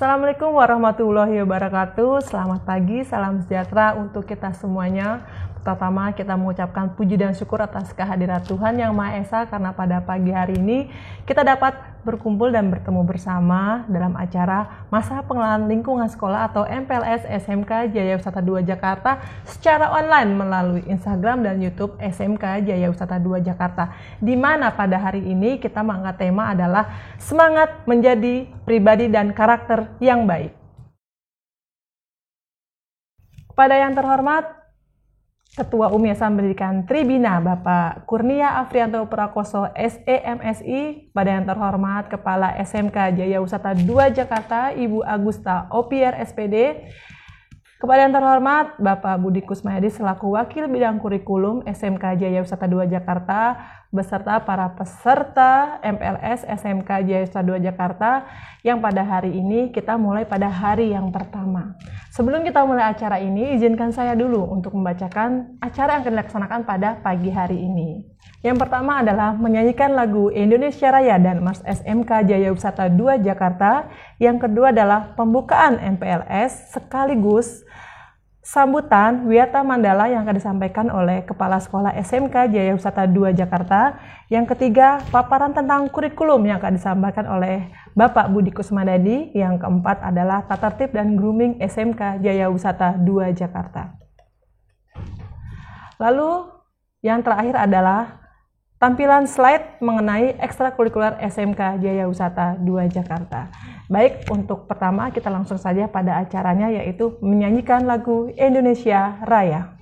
Assalamualaikum warahmatullahi wabarakatuh. Selamat pagi, salam sejahtera untuk kita semuanya. Pertama kita mengucapkan puji dan syukur atas kehadirat Tuhan Yang Maha Esa karena pada pagi hari ini kita dapat berkumpul dan bertemu bersama dalam acara Masa Pengenalan Lingkungan Sekolah atau MPLS SMK Jaya Wisata 2 Jakarta secara online melalui Instagram dan YouTube SMK Jaya Wisata 2 Jakarta, di mana pada hari ini kita mengangkat tema adalah semangat menjadi pribadi dan karakter yang baik. Kepada yang terhormat Ketua Umum Yayasan Pendidikan Tribina Bapak Kurnia Afrianto Prakoso SEMSI, pada yang terhormat Kepala SMK Jaya Wisata 2 Jakarta Ibu Agusta Opier SPD, kepada yang terhormat Bapak Budi Kusmayadi selaku Wakil Bidang Kurikulum SMK Jaya Wisata 2 Jakarta beserta para peserta MPLS SMK Jaya Wisata 2 Jakarta yang pada hari ini kita mulai pada hari yang pertama. Sebelum kita mulai acara ini, izinkan saya dulu untuk membacakan acara yang akan dilaksanakan pada pagi hari ini. Yang pertama adalah menyanyikan lagu Indonesia Raya dan Mars SMK Jaya Wisata 2 Jakarta. Yang kedua adalah pembukaan MPLS sekaligus sambutan Wiyata Mandala yang akan disampaikan oleh Kepala Sekolah SMK Jaya Wisata 2 Jakarta. Yang ketiga, paparan tentang kurikulum yang akan disampaikan oleh Bapak Budi Kusmayadi. Yang keempat adalah tata tertib dan grooming SMK Jaya Wisata 2 Jakarta. Lalu yang terakhir adalah tampilan slide mengenai ekstrakurikuler SMK Jaya Wisata 2 Jakarta. Baik, untuk pertama kita langsung saja pada acaranya, yaitu menyanyikan lagu Indonesia Raya.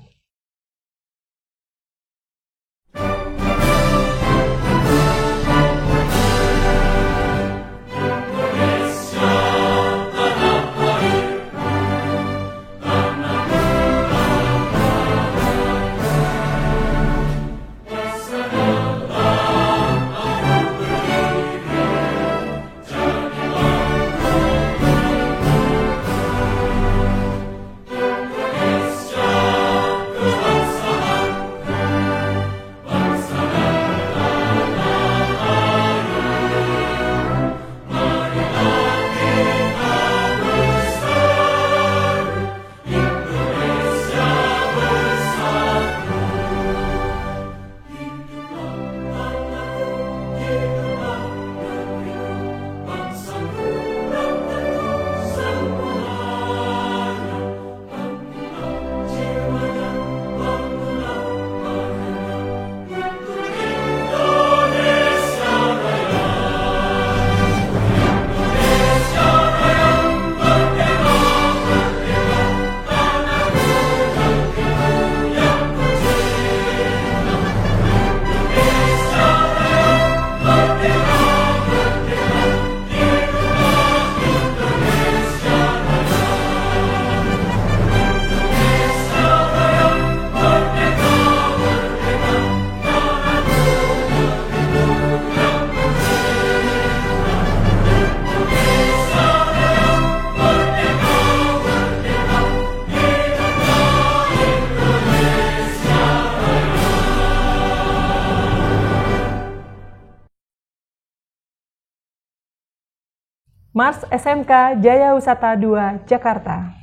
Mars SMK Jaya Wisata 2 Jakarta.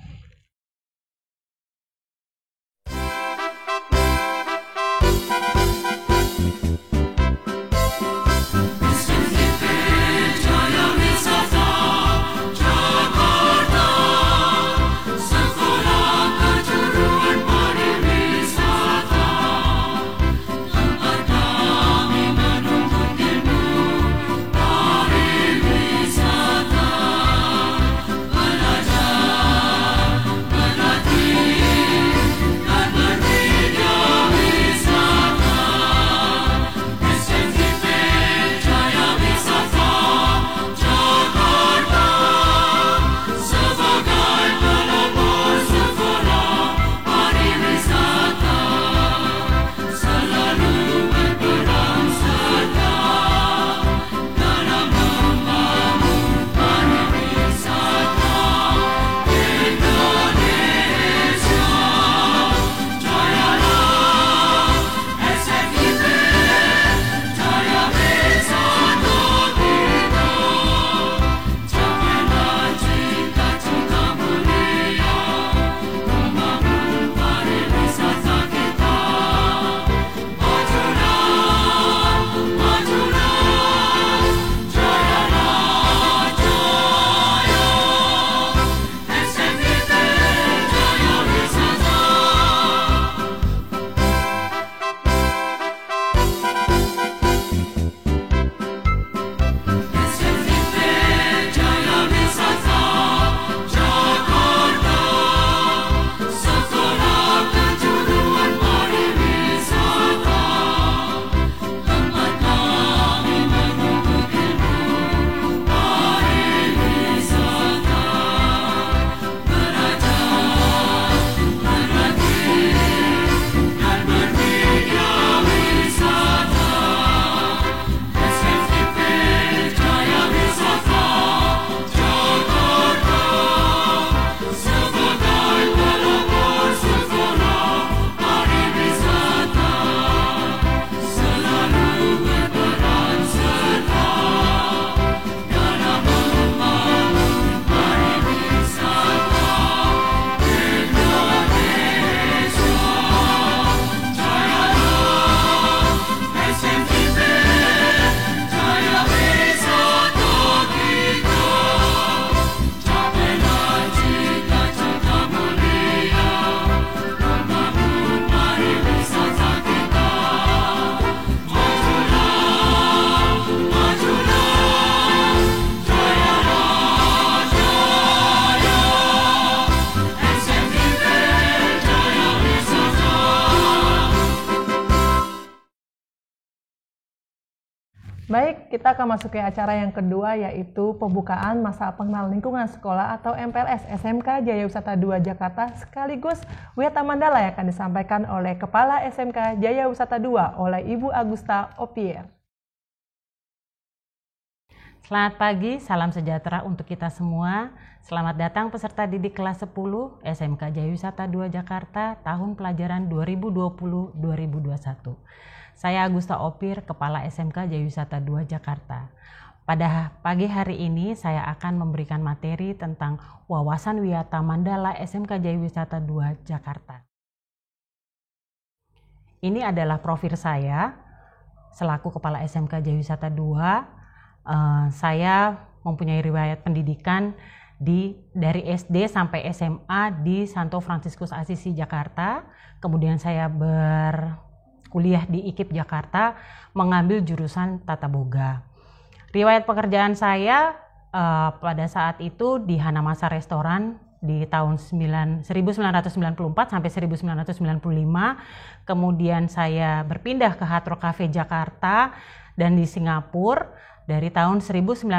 Baik, kita akan masuk ke acara yang kedua, yaitu pembukaan masa pengenalan lingkungan sekolah atau MPLS SMK Jaya Wisata 2 Jakarta, sekaligus Wiyata Mandala yang akan disampaikan oleh Kepala SMK Jaya Wisata 2 oleh Ibu Agusta Opier. Selamat pagi, salam sejahtera untuk kita semua. Selamat datang peserta didik kelas 10 SMK Jaya Wisata 2 Jakarta tahun pelajaran 2020-2021. Saya Agusta Opier, Kepala SMK Jaya Wisata 2 Jakarta. Pada pagi hari ini saya akan memberikan materi tentang Wawasan Wiyata Mandala SMK Jaya Wisata 2 Jakarta. Ini adalah profil saya selaku Kepala SMK Jaya Wisata 2. Saya mempunyai riwayat pendidikan dari SD sampai SMA di Santo Fransiskus Assisi Jakarta. Kemudian saya berkuliah di IKIP Jakarta, mengambil jurusan Tata Boga. Riwayat pekerjaan saya pada saat itu di Hanamasa Restoran di tahun 1994 sampai 1995. Kemudian saya berpindah ke Hard Rock Cafe Jakarta dan di Singapura dari tahun 1995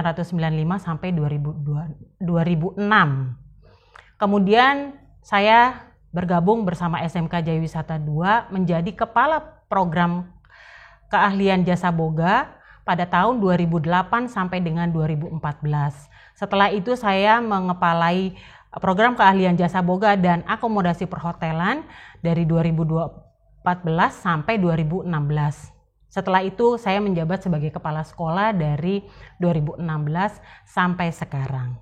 sampai 2006. Kemudian saya bergabung bersama SMK Jaya Wisata 2 menjadi Kepala Program Keahlian Jasa Boga pada tahun 2008 sampai dengan 2014. Setelah itu saya mengepalai program keahlian jasa boga dan akomodasi perhotelan dari 2014 sampai 2016. Setelah itu saya menjabat sebagai kepala sekolah dari 2016 sampai sekarang.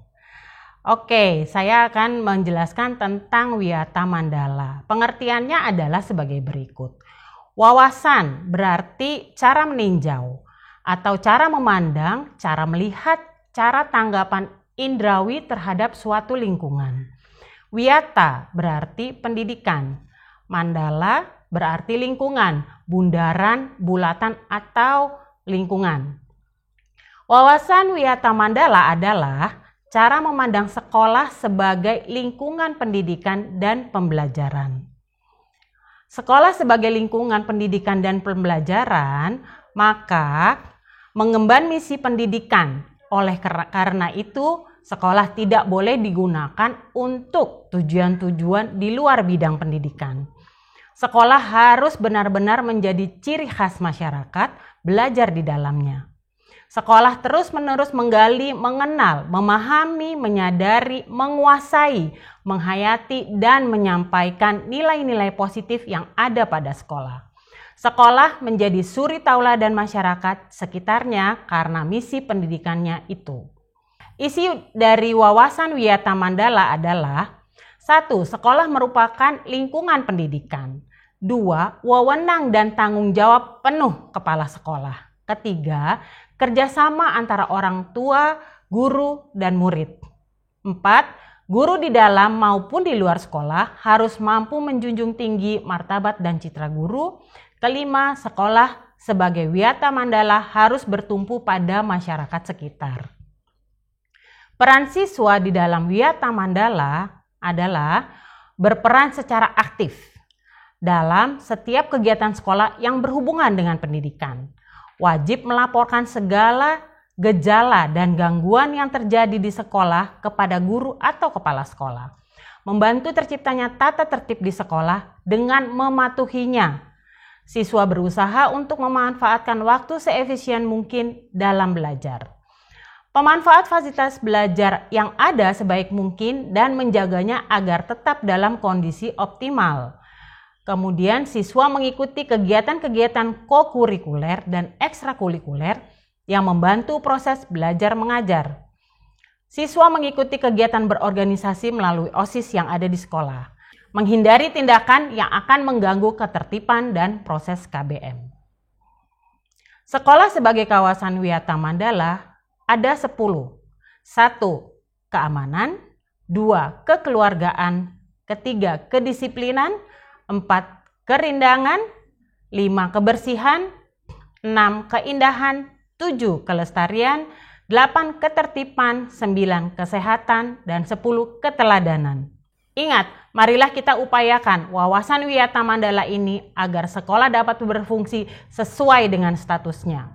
Oke, saya akan menjelaskan tentang Wiyata Mandala. Pengertiannya adalah sebagai berikut. Wawasan berarti cara meninjau atau cara memandang, cara melihat, cara tanggapan indrawi terhadap suatu lingkungan. Wiyata berarti pendidikan. Mandala berarti lingkungan, bundaran, bulatan, atau lingkungan. Wawasan Wiyata Mandala adalah cara memandang sekolah sebagai lingkungan pendidikan dan pembelajaran. Sekolah sebagai lingkungan pendidikan dan pembelajaran, maka mengemban misi pendidikan. Oleh karena itu, sekolah tidak boleh digunakan untuk tujuan-tujuan di luar bidang pendidikan. Sekolah harus benar-benar menjadi ciri khas masyarakat, belajar di dalamnya. Sekolah terus-menerus menggali, mengenal, memahami, menyadari, menguasai, menghayati, dan menyampaikan nilai-nilai positif yang ada pada sekolah. Sekolah menjadi suri tauladan masyarakat sekitarnya karena misi pendidikannya itu. Isi dari Wawasan Wiyata Mandala adalah: 1. Sekolah merupakan lingkungan pendidikan. 2. Wewenang dan tanggung jawab penuh kepala sekolah. Ketiga, kerjasama antara orang tua, guru, dan murid. 4. Guru di dalam maupun di luar sekolah harus mampu menjunjung tinggi martabat dan citra guru. Kelima, sekolah sebagai Wiyata Mandala harus bertumpu pada masyarakat sekitar. Peran siswa di dalam Wiyata Mandala adalah berperan secara aktif dalam setiap kegiatan sekolah yang berhubungan dengan pendidikan. Wajib melaporkan segala gejala dan gangguan yang terjadi di sekolah kepada guru atau kepala sekolah. Membantu terciptanya tata tertib di sekolah dengan mematuhinya. Siswa berusaha untuk memanfaatkan waktu seefisien mungkin dalam belajar. Pemanfaat fasilitas belajar yang ada sebaik mungkin dan menjaganya agar tetap dalam kondisi optimal. Kemudian siswa mengikuti kegiatan-kegiatan kokurikuler dan ekstrakurikuler yang membantu proses belajar mengajar. Siswa mengikuti kegiatan berorganisasi melalui OSIS yang ada di sekolah. Menghindari tindakan yang akan mengganggu ketertiban dan proses KBM. Sekolah sebagai kawasan Wiyata Mandala ada 10. 1. Keamanan. 2. Kekeluargaan. 3. Kedisiplinan. 4. Kerindangan. 5. Kebersihan. 6. Keindahan. 7. Kelestarian. 8. Ketertiban. 9. Kesehatan. Dan 10. Keteladanan. Ingat, marilah kita upayakan wawasan Wiyata Mandala ini agar sekolah dapat berfungsi sesuai dengan statusnya.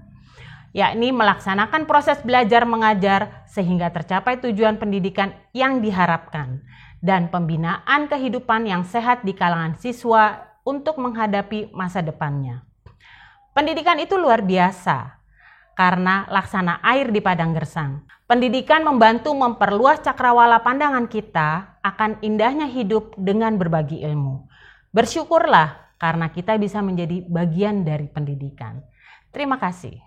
yakni melaksanakan proses belajar mengajar sehingga tercapai tujuan pendidikan yang diharapkan, dan pembinaan kehidupan yang sehat di kalangan siswa untuk menghadapi masa depannya. Pendidikan itu luar biasa karena laksana air di padang gersang. Pendidikan membantu memperluas cakrawala pandangan kita akan indahnya hidup dengan berbagi ilmu. Bersyukurlah karena kita bisa menjadi bagian dari pendidikan. Terima kasih.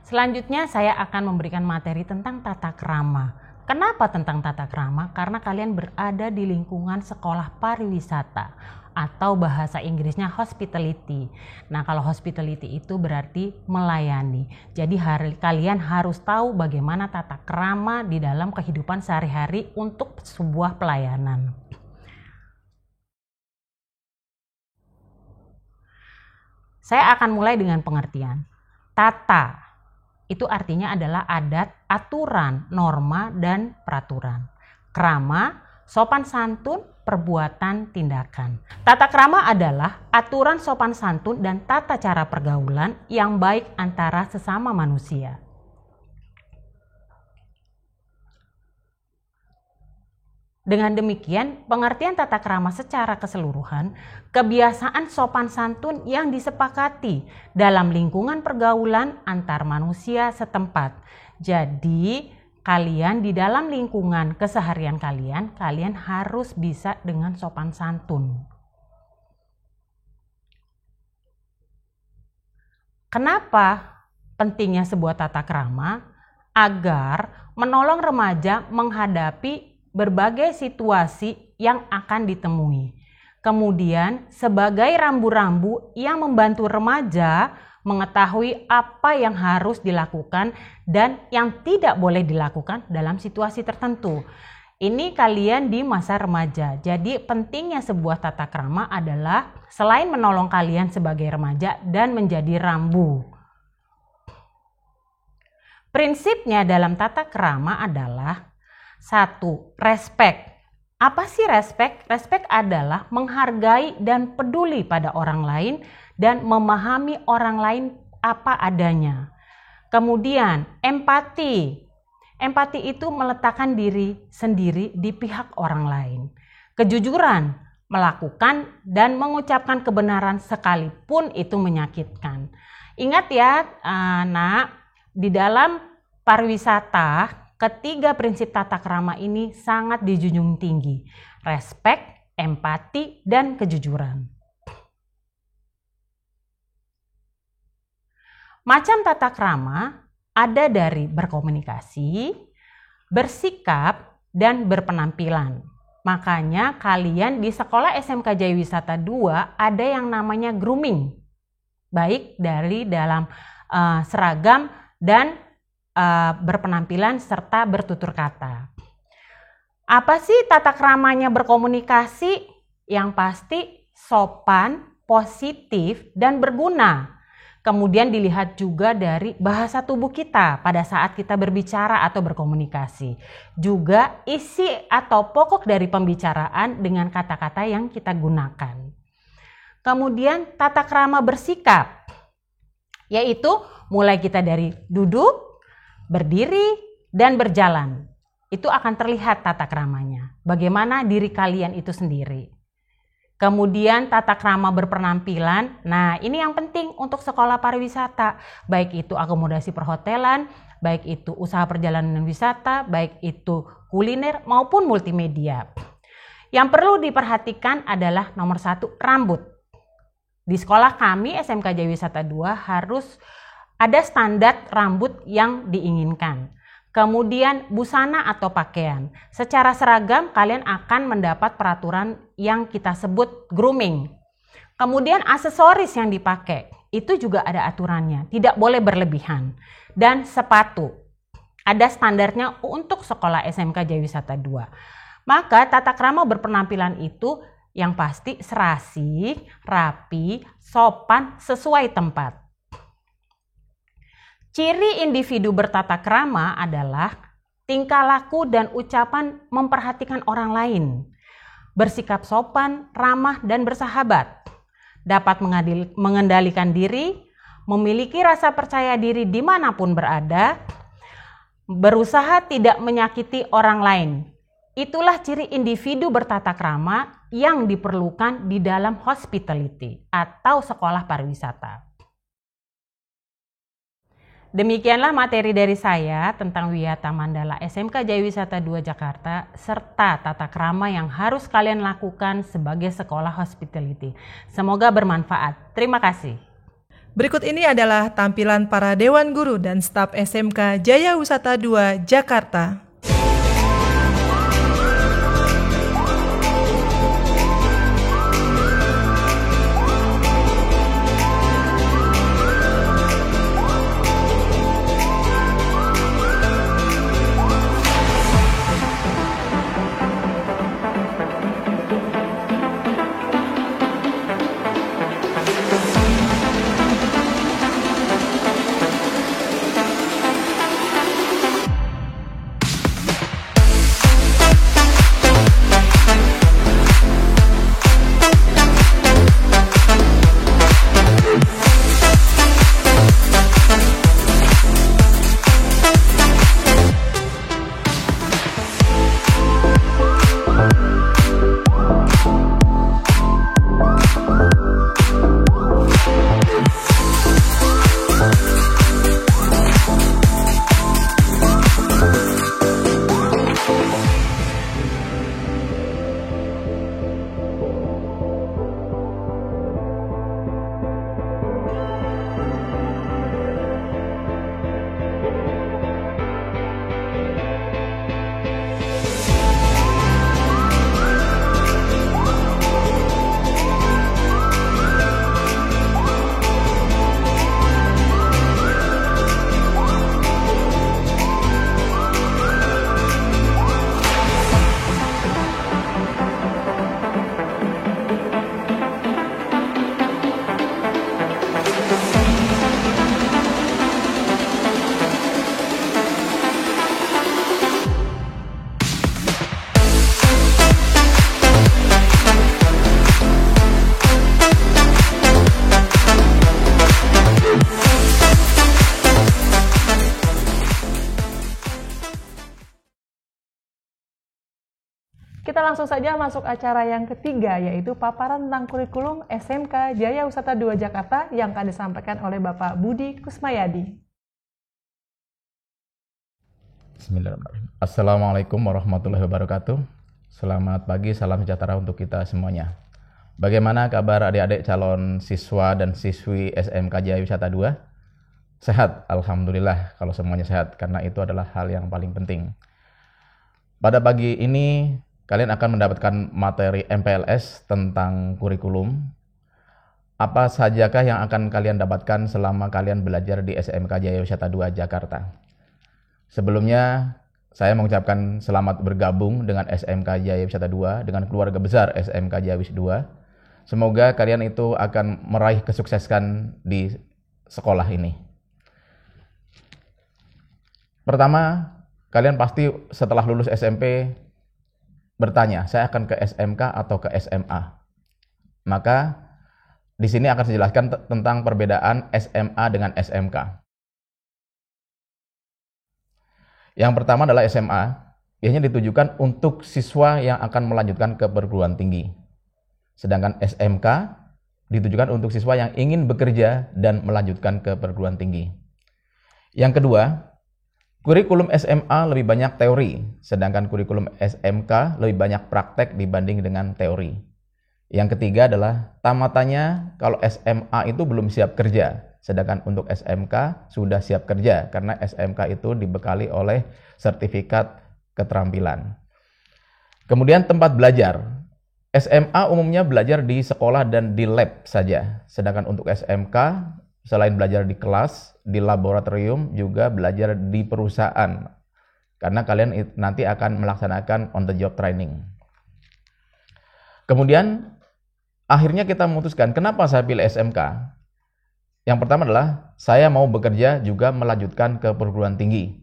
Selanjutnya saya akan memberikan materi tentang tata krama. Kenapa tentang tata krama? Karena kalian berada di lingkungan sekolah pariwisata atau bahasa Inggrisnya hospitality. Nah, kalau hospitality itu berarti melayani. Jadi kalian harus tahu bagaimana tata krama di dalam kehidupan sehari-hari untuk sebuah pelayanan. Saya akan mulai dengan pengertian. Tata itu artinya adalah adat, aturan, norma, dan peraturan. Krama, sopan santun, perbuatan, tindakan. Tata krama adalah aturan sopan santun dan tata cara pergaulan yang baik antara sesama manusia. Dengan demikian, pengertian tata krama secara keseluruhan, kebiasaan sopan santun yang disepakati dalam lingkungan pergaulan antar manusia setempat. Jadi, kalian di dalam lingkungan keseharian kalian harus bisa dengan sopan santun. Kenapa pentingnya sebuah tata krama? Agar menolong remaja menghadapi berbagai situasi yang akan ditemui. Kemudian sebagai rambu-rambu yang membantu remaja mengetahui apa yang harus dilakukan dan yang tidak boleh dilakukan dalam situasi tertentu. Ini kalian di masa remaja. Jadi pentingnya sebuah tata krama adalah selain menolong kalian sebagai remaja dan menjadi rambu. Prinsipnya dalam tata krama adalah 1. Respek. Apa sih respek? Respek adalah menghargai dan peduli pada orang lain dan memahami orang lain apa adanya. Kemudian empati. Empati itu meletakkan diri sendiri di pihak orang lain. Kejujuran, melakukan dan mengucapkan kebenaran sekalipun itu menyakitkan. Ingat ya anak, di dalam pariwisata ketiga prinsip tata krama ini sangat dijunjung tinggi. Respek, empati, dan kejujuran. Macam tata krama ada dari berkomunikasi, bersikap, dan berpenampilan. Makanya kalian di sekolah SMK Jaya Wisata 2 ada yang namanya grooming. Baik dari dalam seragam dan berpenampilan serta bertutur kata. Apa sih tata kramanya berkomunikasi? Yang pasti sopan, positif, dan berguna. Kemudian dilihat juga dari bahasa tubuh kita pada saat kita berbicara atau berkomunikasi. Juga isi atau pokok dari pembicaraan dengan kata-kata yang kita gunakan. Kemudian tata krama bersikap, yaitu mulai kita dari duduk, berdiri, dan berjalan. Itu akan terlihat tata kramanya. Bagaimana diri kalian itu sendiri. Kemudian tata krama berpenampilan. Nah, ini yang penting untuk sekolah pariwisata. Baik itu akomodasi perhotelan, baik itu usaha perjalanan wisata, baik itu kuliner maupun multimedia. Yang perlu diperhatikan adalah nomor 1, rambut. Di sekolah kami SMK Jaya Wisata 2 harus ada standar rambut yang diinginkan. Kemudian busana atau pakaian. Secara seragam kalian akan mendapat peraturan yang kita sebut grooming. Kemudian aksesoris yang dipakai. Itu juga ada aturannya. Tidak boleh berlebihan. Dan sepatu. Ada standarnya untuk sekolah SMK Jaya Wisata 2. Maka tata krama berpenampilan itu yang pasti serasi, rapi, sopan, sesuai tempat. Ciri individu bertata krama adalah tingkah laku dan ucapan memperhatikan orang lain, bersikap sopan, ramah, dan bersahabat, dapat mengendalikan diri, memiliki rasa percaya diri dimanapun berada, berusaha tidak menyakiti orang lain. Itulah ciri individu bertata krama yang diperlukan di dalam hospitality atau sekolah pariwisata. Demikianlah materi dari saya tentang Wiyata Mandala SMK Jaya Wisata 2 Jakarta serta tata krama yang harus kalian lakukan sebagai sekolah hospitality. Semoga bermanfaat. Terima kasih. Berikut ini adalah tampilan para Dewan Guru dan staf SMK Jaya Wisata 2 Jakarta. Kita langsung saja masuk acara yang ketiga, yaitu paparan tentang kurikulum SMK Jaya Wisata 2 Jakarta yang akan disampaikan oleh Bapak Budi Kusmayadi. Bismillahirrahmanirrahim. Assalamualaikum warahmatullahi wabarakatuh. Selamat pagi, salam sejahtera untuk kita semuanya. Bagaimana kabar adik-adik calon siswa dan siswi SMK Jaya Wisata 2? Sehat, alhamdulillah kalau semuanya sehat, karena itu adalah hal yang paling penting. Pada pagi ini kalian akan mendapatkan materi MPLS tentang kurikulum. Apa sajakah yang akan kalian dapatkan selama kalian belajar di SMK Jaya Wisata 2 Jakarta? Sebelumnya, saya mengucapkan selamat bergabung dengan SMK Jaya Wisata 2, dengan keluarga besar SMK Jaya Wis 2. Semoga kalian itu akan meraih kesuksesan di sekolah ini. Pertama, kalian pasti setelah lulus SMP bertanya, saya akan ke SMK atau ke SMA? Maka di sini akan saya jelaskan tentang perbedaan SMA dengan SMK. Yang pertama adalah SMA, biasanya ditujukan untuk siswa yang akan melanjutkan ke perguruan tinggi. Sedangkan SMK ditujukan untuk siswa yang ingin bekerja dan melanjutkan ke perguruan tinggi. Yang kedua, kurikulum SMA lebih banyak teori, sedangkan kurikulum SMK lebih banyak praktek dibanding dengan teori. Yang ketiga adalah tamatannya kalau SMA itu belum siap kerja, sedangkan untuk SMK sudah siap kerja karena SMK itu dibekali oleh sertifikat keterampilan. Kemudian tempat belajar. SMA umumnya belajar di sekolah dan di lab saja, sedangkan untuk SMK selain belajar di kelas, di laboratorium, juga belajar di perusahaan. Karena kalian nanti akan melaksanakan on the job training. Kemudian, akhirnya kita memutuskan, kenapa saya pilih SMK? Yang pertama adalah, saya mau bekerja juga melanjutkan ke perguruan tinggi.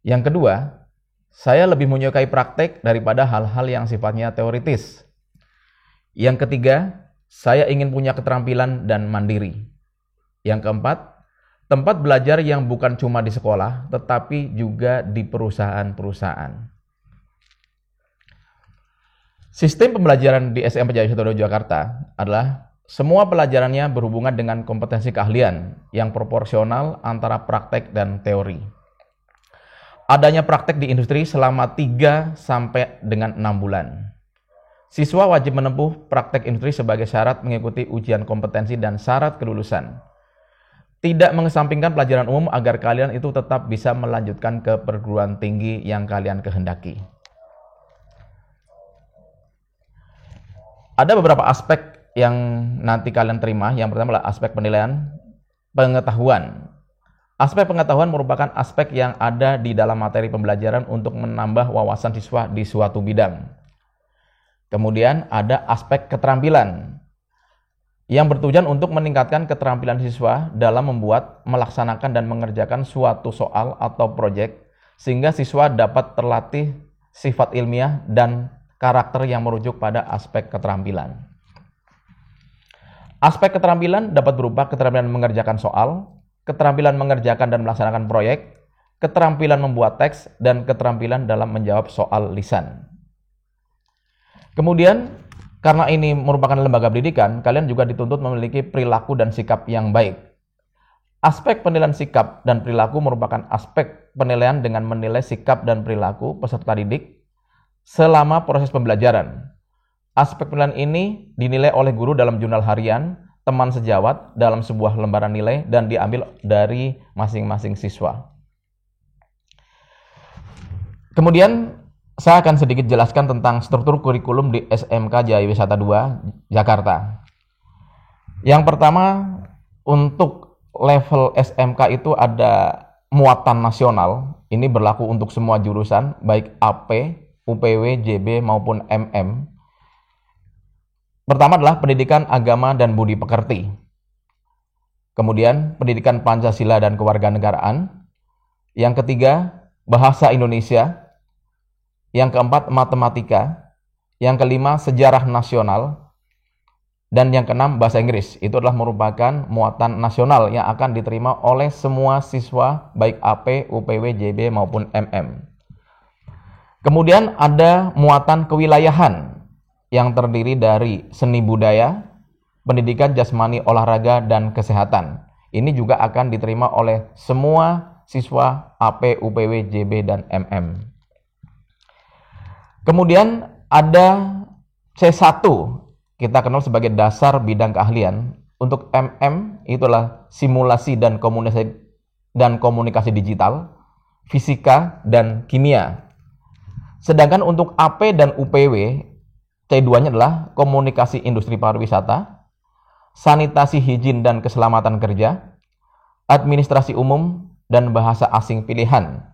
Yang kedua, saya lebih menyukai praktek daripada hal-hal yang sifatnya teoritis. Yang ketiga, saya ingin punya keterampilan dan mandiri. Yang keempat, tempat belajar yang bukan cuma di sekolah, tetapi juga di perusahaan-perusahaan. Sistem pembelajaran di SMK Jaya Wisata 2 Jakarta adalah semua pelajarannya berhubungan dengan kompetensi keahlian yang proporsional antara praktek dan teori. Adanya praktek di industri selama 3 sampai dengan 6 bulan. Siswa wajib menempuh praktek industri sebagai syarat mengikuti ujian kompetensi dan syarat kelulusan. Tidak mengesampingkan pelajaran umum agar kalian itu tetap bisa melanjutkan ke perguruan tinggi yang kalian kehendaki. Ada beberapa aspek yang nanti kalian terima. Yang pertama adalah aspek penilaian pengetahuan. Aspek pengetahuan merupakan aspek yang ada di dalam materi pembelajaran untuk menambah wawasan siswa di suatu bidang. Kemudian ada aspek keterampilan yang bertujuan untuk meningkatkan keterampilan siswa dalam membuat, melaksanakan, dan mengerjakan suatu soal atau proyek sehingga siswa dapat terlatih sifat ilmiah dan karakter yang merujuk pada aspek keterampilan. Aspek keterampilan dapat berupa keterampilan mengerjakan soal, keterampilan mengerjakan dan melaksanakan proyek, keterampilan membuat teks, dan keterampilan dalam menjawab soal lisan. Kemudian, karena ini merupakan lembaga pendidikan, kalian juga dituntut memiliki perilaku dan sikap yang baik. Aspek penilaian sikap dan perilaku merupakan aspek penilaian dengan menilai sikap dan perilaku peserta didik selama proses pembelajaran. Aspek penilaian ini dinilai oleh guru dalam jurnal harian, teman sejawat dalam sebuah lembaran nilai, dan diambil dari masing-masing siswa. Kemudian saya akan sedikit jelaskan tentang struktur kurikulum di SMK Jaya Wisata 2 Jakarta. Yang pertama, untuk level SMK itu ada muatan nasional. Ini berlaku untuk semua jurusan, baik AP, UPW, JB maupun MM. Pertama adalah pendidikan agama dan budi pekerti. Kemudian pendidikan Pancasila dan kewarganegaraan. Yang ketiga, bahasa Indonesia. Yang keempat, matematika. Yang kelima, sejarah nasional. Dan yang keenam, bahasa Inggris. Itu adalah merupakan muatan nasional yang akan diterima oleh semua siswa baik AP, UPW, JB maupun MM. Kemudian ada muatan kewilayahan yang terdiri dari seni budaya, pendidikan jasmani, olahraga, dan kesehatan. Ini juga akan diterima oleh semua siswa AP, UPW, JB, dan MM. Kemudian ada C1, kita kenal sebagai dasar bidang keahlian. Untuk MM, itulah simulasi dan komunikasi digital, fisika, dan kimia. Sedangkan untuk AP dan UPW, C2-nya adalah komunikasi industri pariwisata, sanitasi higien dan keselamatan kerja, administrasi umum, dan bahasa asing pilihan.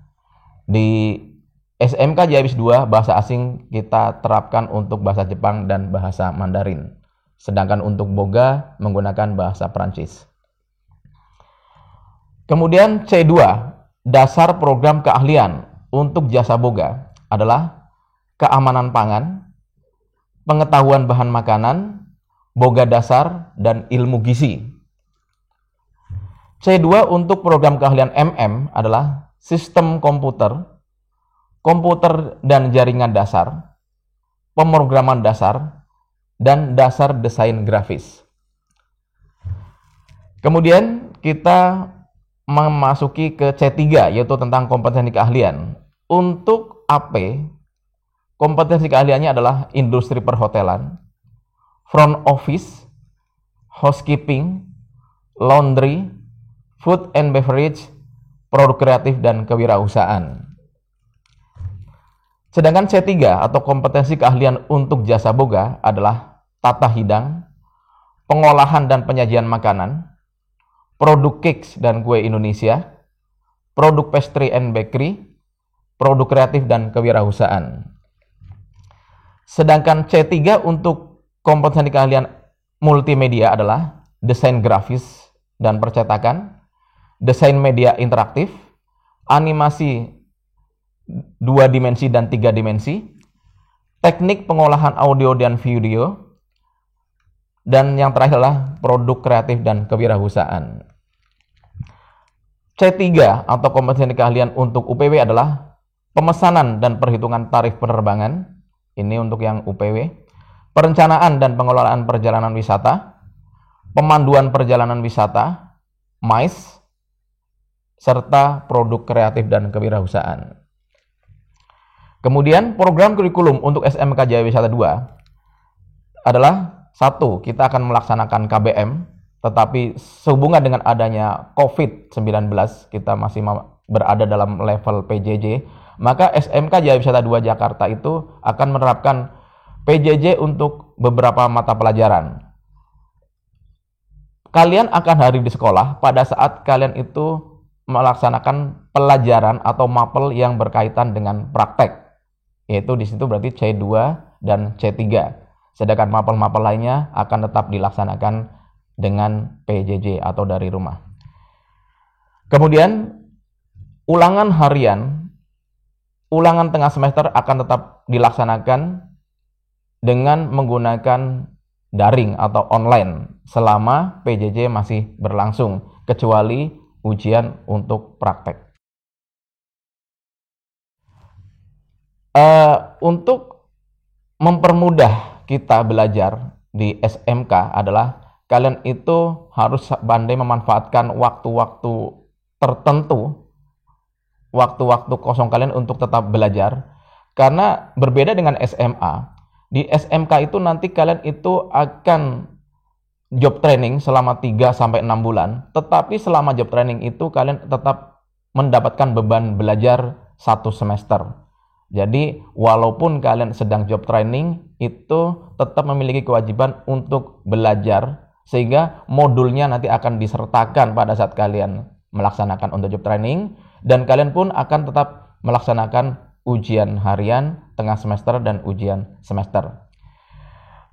Di SMK Jaya Wis 2, bahasa asing kita terapkan untuk bahasa Jepang dan bahasa Mandarin. Sedangkan untuk Boga menggunakan bahasa Prancis. Kemudian C2, dasar program keahlian untuk jasa Boga adalah keamanan pangan, pengetahuan bahan makanan, boga dasar, dan ilmu gizi. C2 untuk program keahlian MM adalah sistem komputer, komputer dan jaringan dasar, pemrograman dasar, dan dasar desain grafis. Kemudian kita memasuki ke C3, yaitu tentang kompetensi keahlian. Untuk AP, kompetensi keahliannya adalah industri perhotelan, front office, housekeeping, laundry, food and beverage, produk kreatif, dan kewirausahaan. Sedangkan C3 atau kompetensi keahlian untuk jasa boga adalah tata hidang, pengolahan dan penyajian makanan, produk cakes dan kue Indonesia, produk pastry and bakery, produk kreatif, dan kewirausahaan. Sedangkan C3 untuk kompetensi keahlian multimedia adalah desain grafis dan percetakan, desain media interaktif, animasi 2 dimensi dan 3 dimensi, teknik pengolahan audio dan video, dan yang terakhir adalah produk kreatif dan kewirausahaan. C3 atau kompetensi keahlian untuk UPW adalah pemesanan dan perhitungan tarif penerbangan. Ini untuk yang UPW. Perencanaan dan pengelolaan perjalanan wisata, pemanduan perjalanan wisata, MICE, serta produk kreatif dan kewirausahaan. Kemudian program kurikulum untuk SMK Jaya Wisata 2 adalah 1. Kita akan melaksanakan KBM, tetapi sehubungan dengan adanya COVID-19, kita masih berada dalam level PJJ, maka SMK Jaya Wisata 2 Jakarta itu akan menerapkan PJJ untuk beberapa mata pelajaran. Kalian akan hadir di sekolah pada saat kalian itu melaksanakan pelajaran atau mapel yang berkaitan dengan praktek. Yaitu di situ berarti C2 dan C3. Sedangkan mapel-mapel lainnya akan tetap dilaksanakan dengan PJJ atau dari rumah. Kemudian ulangan harian, ulangan tengah semester akan tetap dilaksanakan dengan menggunakan daring atau online selama PJJ masih berlangsung, kecuali ujian untuk praktek. Untuk mempermudah kita belajar di SMK adalah kalian itu harus pandai memanfaatkan waktu-waktu tertentu, waktu-waktu kosong kalian untuk tetap belajar. Karena berbeda dengan SMA, di SMK itu nanti kalian itu akan job training selama 3-6 bulan, tetapi selama job training itu kalian tetap mendapatkan beban belajar 1 semester. Jadi walaupun kalian sedang job training, itu tetap memiliki kewajiban untuk belajar, sehingga modulnya nanti akan disertakan pada saat kalian melaksanakan untuk job training, dan kalian pun akan tetap melaksanakan ujian harian, tengah semester, dan ujian semester.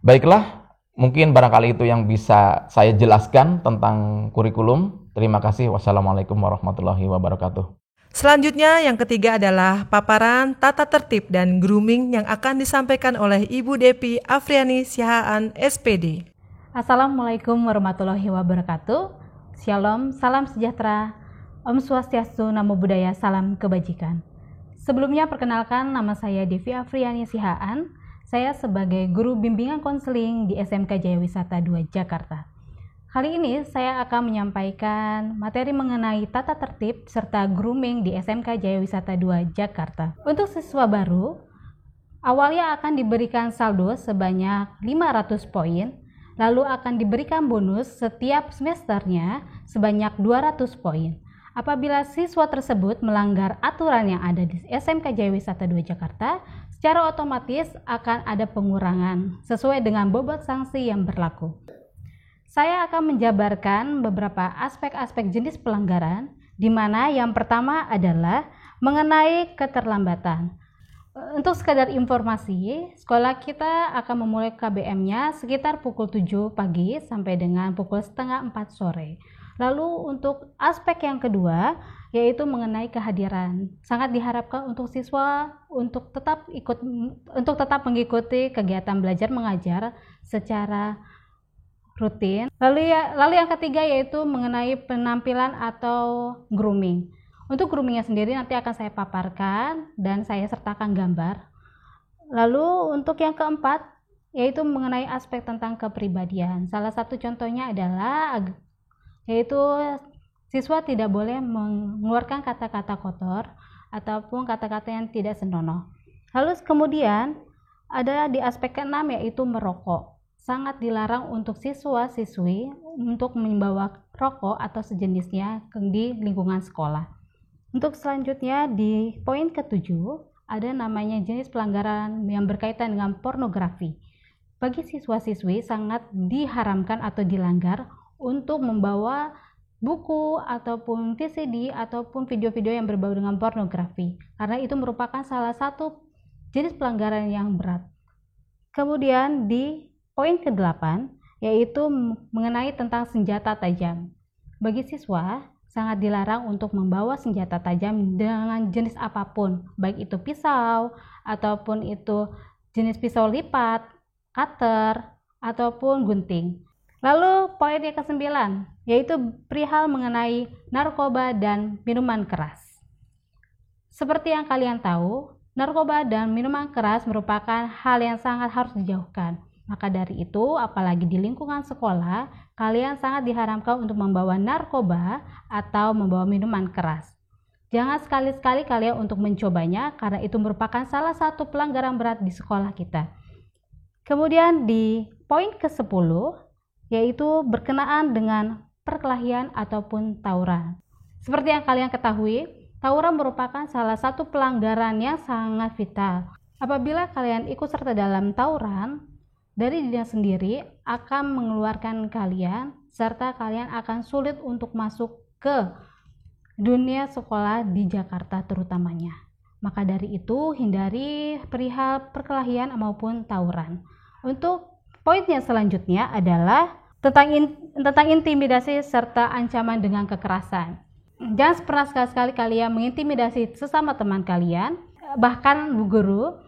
Baiklah, mungkin barangkali itu yang bisa saya jelaskan tentang kurikulum. Terima kasih. Wassalamualaikum warahmatullahi wabarakatuh. Selanjutnya yang ketiga adalah paparan tata tertib dan grooming yang akan disampaikan oleh Ibu Depi Afriani Sihaan SPD. Assalamualaikum warahmatullahi wabarakatuh. Shalom, salam sejahtera, Om Swastiastu, Namo Buddhaya, salam kebajikan. Sebelumnya perkenalkan, nama saya Devi Afriani Sihaan. Saya sebagai guru bimbingan konseling di SMK Jaya Wisata 2 Jakarta. Kali ini saya akan menyampaikan materi mengenai tata tertib serta grooming di SMK Jaya Wisata 2 Jakarta. Untuk siswa baru, awalnya akan diberikan saldo sebanyak 500 poin, lalu akan diberikan bonus setiap semesternya sebanyak 200 poin. Apabila siswa tersebut melanggar aturan yang ada di SMK Jaya Wisata 2 Jakarta, secara otomatis akan ada pengurangan sesuai dengan bobot sanksi yang berlaku. Saya akan menjabarkan beberapa aspek-aspek jenis pelanggaran, di mana yang pertama adalah mengenai keterlambatan. Untuk sekadar informasi, sekolah kita akan memulai KBM-nya sekitar pukul 7 pagi sampai dengan pukul setengah 4 sore. Lalu untuk aspek yang kedua, yaitu mengenai kehadiran. Sangat diharapkan untuk siswa untuk tetap mengikuti kegiatan belajar mengajar secara rutin. Lalu yang ketiga yaitu mengenai penampilan atau grooming. Untuk groomingnya sendiri nanti akan saya paparkan dan saya sertakan gambar. Lalu untuk yang keempat yaitu mengenai aspek tentang kepribadian. Salah satu contohnya adalah yaitu siswa tidak boleh mengeluarkan kata-kata kotor ataupun kata-kata yang tidak senonoh. Lalu kemudian ada di aspek keenam yaitu merokok. Sangat dilarang untuk siswa-siswi untuk membawa rokok atau sejenisnya di lingkungan sekolah. Untuk selanjutnya di poin ke-7 ada namanya jenis pelanggaran yang berkaitan dengan pornografi. Bagi siswa-siswi sangat diharamkan atau dilanggar untuk membawa buku ataupun VCD ataupun video-video yang berbau dengan pornografi, karena itu merupakan salah satu jenis pelanggaran yang berat. Kemudian di poin ke-8 yaitu mengenai tentang senjata tajam. Bagi siswa sangat dilarang untuk membawa senjata tajam dengan jenis apapun, baik itu pisau ataupun itu jenis pisau lipat, cutter ataupun gunting. Lalu poin yang ke-9, yaitu perihal mengenai narkoba dan minuman keras. Seperti yang kalian tahu, narkoba dan minuman keras merupakan hal yang sangat harus dijauhkan. Maka dari itu, apalagi di lingkungan sekolah, kalian sangat diharamkan untuk membawa narkoba atau membawa minuman keras. Jangan sekali-sekali kalian untuk mencobanya, karena itu merupakan salah satu pelanggaran berat di sekolah kita. Kemudian di poin ke-10, yaitu berkenaan dengan perkelahian ataupun tawuran. Seperti yang kalian ketahui, tawuran merupakan salah satu pelanggaran yang sangat vital. Apabila kalian ikut serta dalam tawuran, dari dirinya sendiri akan mengeluarkan kalian, serta kalian akan sulit untuk masuk ke dunia sekolah di Jakarta terutamanya. Maka dari itu, hindari perihal perkelahian maupun tawuran. Untuk poin yang selanjutnya adalah tentang intimidasi serta ancaman dengan kekerasan. Jangan pernah sekali-sekali kalian mengintimidasi sesama teman kalian, bahkan guru,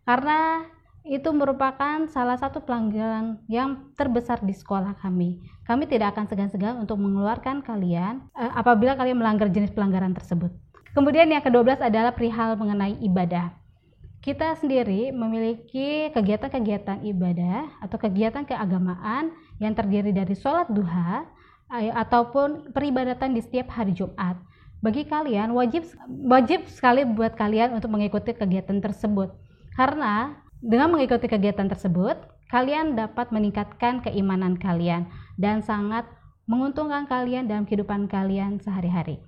karena itu merupakan salah satu pelanggaran yang terbesar di sekolah kami. Kami tidak akan segan-segan untuk mengeluarkan kalian apabila kalian melanggar jenis pelanggaran tersebut. Kemudian yang ke-12 adalah perihal mengenai ibadah. Kita sendiri memiliki kegiatan-kegiatan ibadah atau kegiatan keagamaan yang terdiri dari sholat duha ataupun peribadatan di setiap hari Jumat. Bagi kalian wajib sekali buat kalian untuk mengikuti kegiatan tersebut. Karena dengan mengikuti kegiatan tersebut, kalian dapat meningkatkan keimanan kalian dan sangat menguntungkan kalian dalam kehidupan kalian sehari-hari.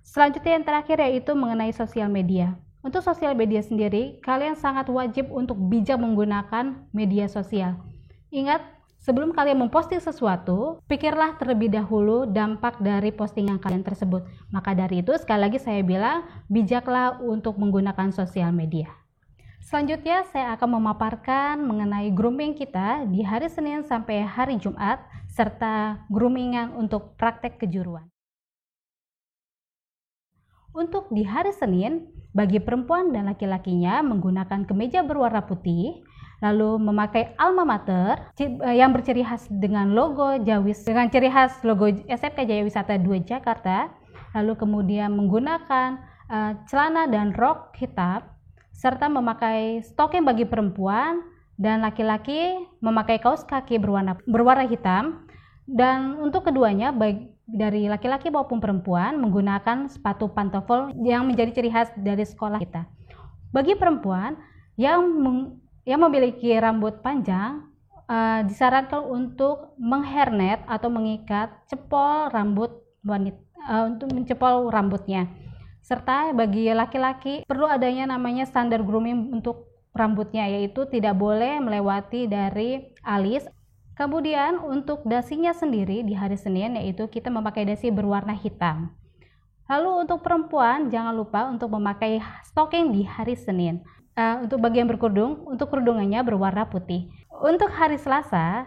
Selanjutnya yang terakhir yaitu mengenai sosial media. Untuk sosial media sendiri, kalian sangat wajib untuk bijak menggunakan media sosial. Ingat, sebelum kalian memposting sesuatu, pikirlah terlebih dahulu dampak dari postingan kalian tersebut. Maka dari itu, sekali lagi saya bilang, bijaklah untuk menggunakan sosial media. Selanjutnya, saya akan memaparkan mengenai grooming kita di hari Senin sampai hari Jumat, serta groomingan untuk praktek kejuruan. Untuk di hari Senin, bagi perempuan dan laki-lakinya menggunakan kemeja berwarna putih, lalu memakai alma mater yang berciri khas dengan logo Jawis, dengan ciri khas logo SMK Jaya Wisata 2 Jakarta, lalu kemudian menggunakan celana dan rok hitam, serta memakai stocking bagi perempuan dan laki-laki memakai kaos kaki berwarna hitam. Dan untuk keduanya, baik dari laki-laki maupun perempuan, menggunakan sepatu pantofel yang menjadi ciri khas dari sekolah kita. Bagi perempuan yang memiliki rambut panjang, disarankan untuk menghairnet atau mengikat cepol rambut wanita untuk mencepol rambutnya. Serta bagi laki-laki perlu adanya namanya standar grooming untuk rambutnya, yaitu tidak boleh melewati dari alis. Kemudian untuk dasinya sendiri di hari Senin, yaitu kita memakai dasi berwarna hitam. Lalu untuk perempuan jangan lupa untuk memakai stocking di hari Senin. Untuk bagian berkerudung, untuk kerudungannya berwarna putih. Untuk hari Selasa,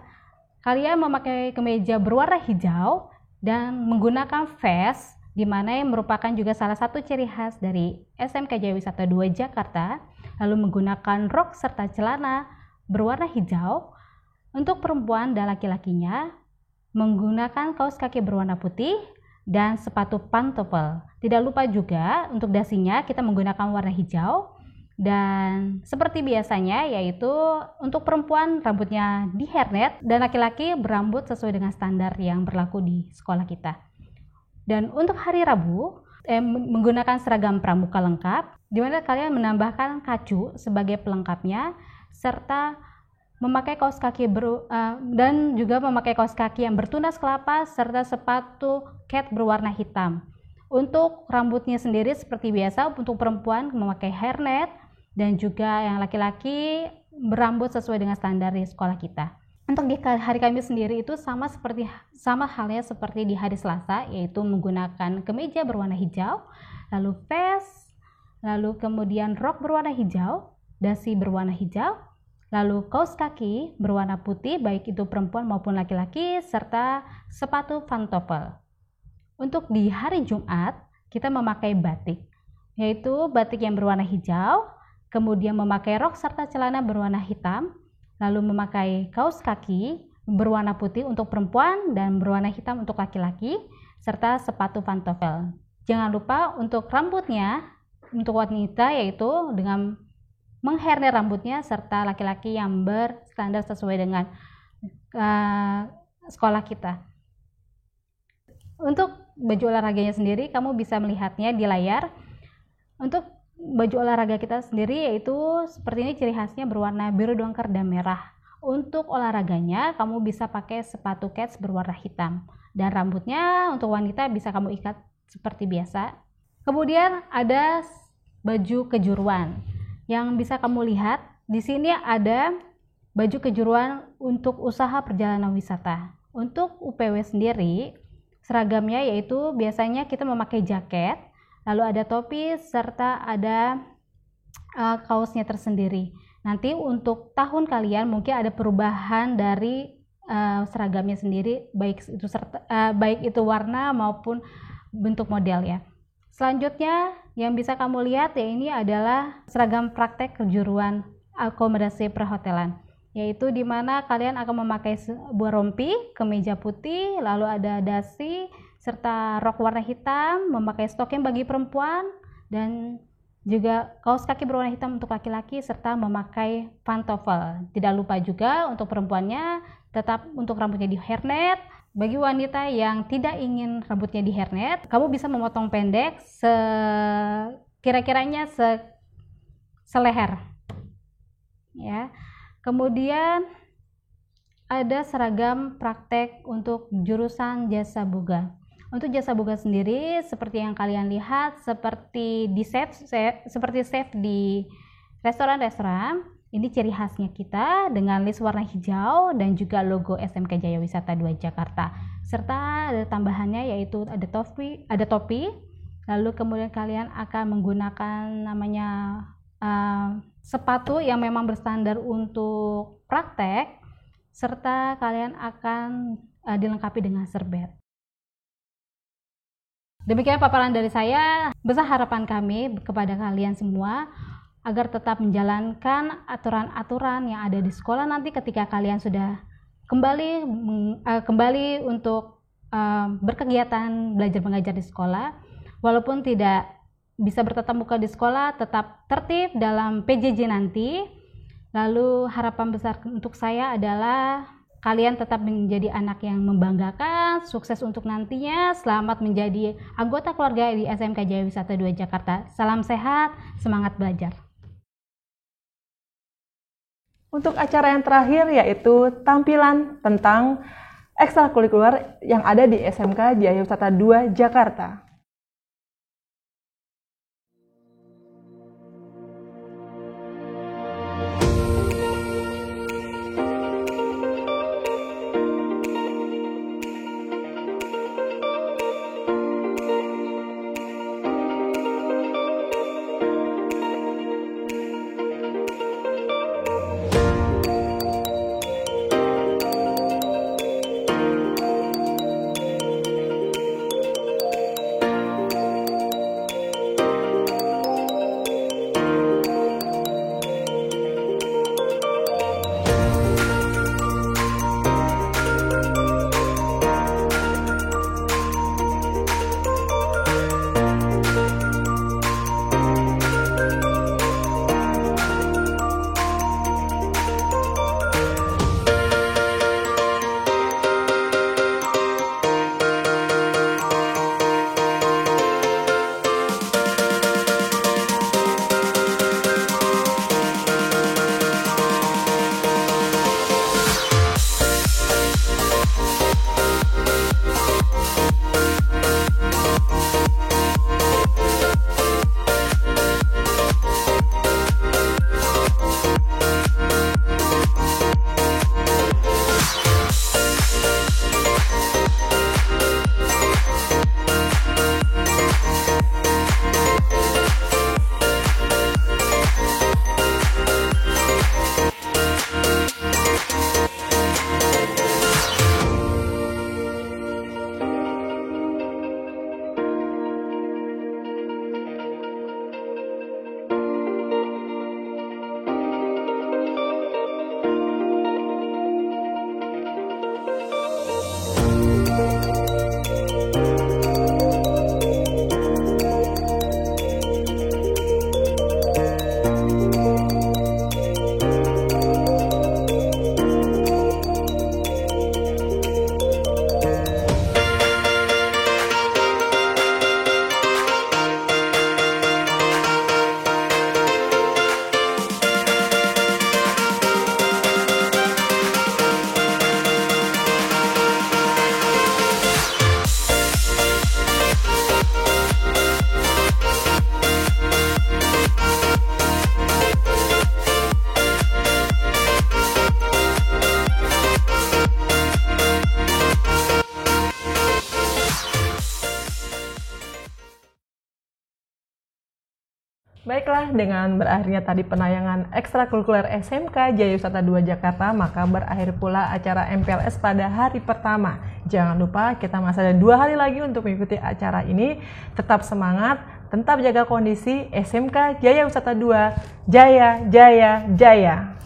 kalian memakai kemeja berwarna hijau dan menggunakan vest, di mana yang merupakan juga salah satu ciri khas dari SMK Jaya Wisata 2 Jakarta. Lalu menggunakan rok serta celana berwarna hijau. Untuk perempuan dan laki-lakinya menggunakan kaos kaki berwarna putih dan sepatu pantofel. Tidak lupa juga untuk dasinya kita menggunakan warna hijau. Dan seperti biasanya, yaitu untuk perempuan rambutnya di hairnet dan laki-laki berambut sesuai dengan standar yang berlaku di sekolah kita. Dan untuk hari Rabu menggunakan seragam pramuka lengkap, di mana kalian menambahkan kacu sebagai pelengkapnya, serta memakai kaos kaki dan juga memakai kaos kaki yang bertunas kelapa serta sepatu cat berwarna hitam. Untuk rambutnya sendiri seperti biasa, untuk perempuan memakai hairnet dan juga yang laki-laki berambut sesuai dengan standar di sekolah kita. Untuk di hari Kamis sendiri itu sama halnya seperti di hari Selasa, yaitu menggunakan kemeja berwarna hijau, lalu vest, lalu kemudian rok berwarna hijau, dasi berwarna hijau, lalu kaos kaki berwarna putih baik itu perempuan maupun laki-laki, serta sepatu pantofel. Untuk di hari Jumat kita memakai batik, yaitu batik yang berwarna hijau, kemudian memakai rok serta celana berwarna hitam, lalu memakai kaos kaki berwarna putih untuk perempuan dan berwarna hitam untuk laki-laki, serta sepatu pantofel. Jangan lupa untuk rambutnya, untuk wanita yaitu dengan menghairnet rambutnya, serta laki-laki yang berstandar sesuai dengan sekolah kita. Untuk baju olahraganya sendiri, kamu bisa melihatnya di layar. Untuk baju olahraga kita sendiri yaitu seperti ini, ciri khasnya berwarna biru dongker dan merah. Untuk olahraganya, kamu bisa pakai sepatu kets berwarna hitam. Dan rambutnya untuk wanita bisa kamu ikat seperti biasa. Kemudian ada baju kejuruan. Yang bisa kamu lihat, di sini ada baju kejuruan untuk usaha perjalanan wisata. Untuk UPW sendiri, seragamnya yaitu biasanya kita memakai jaket, lalu ada topi, serta ada kaosnya tersendiri. Nanti untuk tahun kalian mungkin ada perubahan dari seragamnya sendiri, baik itu warna maupun bentuk model ya. Selanjutnya yang bisa kamu lihat ya, ini adalah seragam praktek kejuruan akomodasi perhotelan, yaitu di mana kalian akan memakai sebuah rompi, kemeja putih, lalu ada dasi serta rok warna hitam, memakai stocking bagi perempuan dan juga kaos kaki berwarna hitam untuk laki-laki, serta memakai pantofel. Tidak lupa juga untuk perempuannya tetap untuk rambutnya di hairnet. Bagi wanita yang tidak ingin rambutnya di hairnet, kamu bisa memotong pendek kira-kiranya seleher. Ya. Kemudian ada seragam praktek untuk jurusan jasa boga. Untuk jasa boga sendiri seperti yang kalian lihat, seperti chef di restoran-restoran, ini ciri khasnya kita dengan list warna hijau dan juga logo SMK Jaya Wisata 2 Jakarta. Serta ada tambahannya yaitu ada topi, lalu kemudian kalian akan menggunakan namanya sepatu yang memang berstandar untuk praktek, serta kalian akan dilengkapi dengan serbet. Demikian paparan dari saya. Besar harapan kami kepada kalian semua agar tetap menjalankan aturan-aturan yang ada di sekolah nanti ketika kalian sudah kembali untuk berkegiatan belajar mengajar di sekolah. Walaupun tidak bisa bertatap muka di sekolah, tetap tertib dalam PJJ nanti. Lalu harapan besar untuk saya adalah kalian tetap menjadi anak yang membanggakan, sukses untuk nantinya, selamat menjadi anggota keluarga di SMK Jaya Wisata 2 Jakarta. Salam sehat, semangat belajar. Untuk acara yang terakhir yaitu tampilan tentang ekstrakurikuler yang ada di SMK Jaya Wisata 2 Jakarta. Baiklah, dengan berakhirnya tadi penayangan ekstrakurikuler SMK Jaya Wisata 2 Jakarta, maka berakhir pula acara MPLS pada hari pertama. Jangan lupa kita masih ada 2 hari lagi untuk mengikuti acara ini. Tetap semangat, tetap jaga kondisi. SMK Jaya Wisata 2, Jaya, Jaya, Jaya.